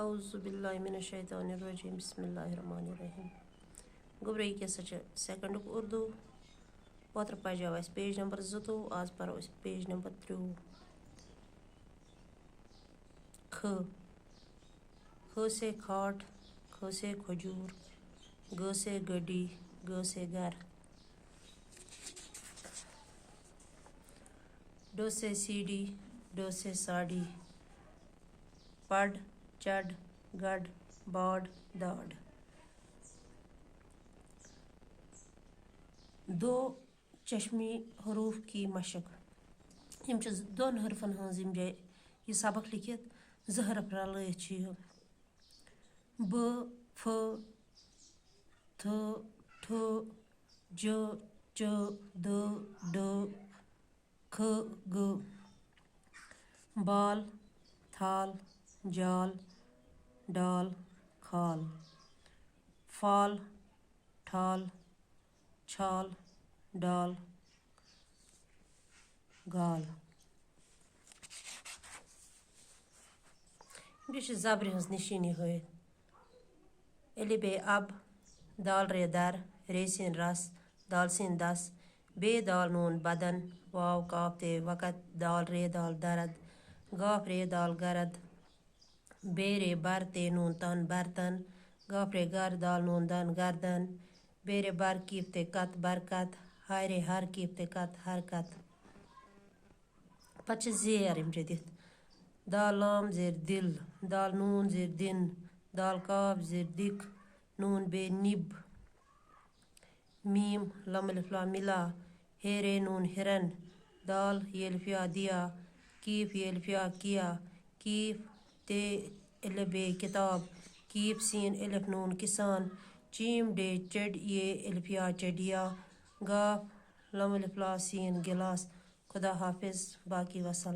औज़ुबिल्लाहिमिनश्शैतानिर्रजीम बिस्मिल्लाहिर्रहमानिर्रहीम गोबरे के सच सेकंड उर्दू ओत्र पजाव अस पेज नंबर 2 आज परो अस पेज नंबर 3 ख ख से खाट ख से खजूर ग से गड्डी ग से घर ड से सीढ़ी ड से साड़ी पड चढ़ गढ़ बाड़ दाड़ दो चश्मी हरूफ की मशक यम दोन हरफन हज यम जाए यह सबक लिखित ज हरफ रलयत ब फ थ ठ ज च द ड ख ग बाल थाल जाल डाल खाल फाल ठाल छाल डाल गाल जबरि हज निशानी हयत एलि बे अब दाल रे दर रे सिन रस दाल सिन दस बे दाल नून बदन वाव काफ ते वक़्त दाल रे दाल दरद गाफ रे दाल गरद बे रे बर ते नून तन बर्तन गाफ रे गर दाल नून दन गर्दन बे रे बर कीफ ते कत बरकत हाय रे हर कीफ ते कत हरकत पच जेर यम दित दाल लाम जेर दिल दाल नून जेर दिन दाल काफ जेर दिक नून बे निब मीम लम अलिफ लाम मिला हे रे नून हिरन दाल येल्फिया दिया कीफ येल्फिया किया कीफ ते अलिफ बे किताब कीफ सीन अलिफ नून किसान चीम डे चढ़ ये अल्फिया चढ़िया गाफ लम अलिफ ला सीन गिलास खुदा हाफिज बाकी वसल्लम।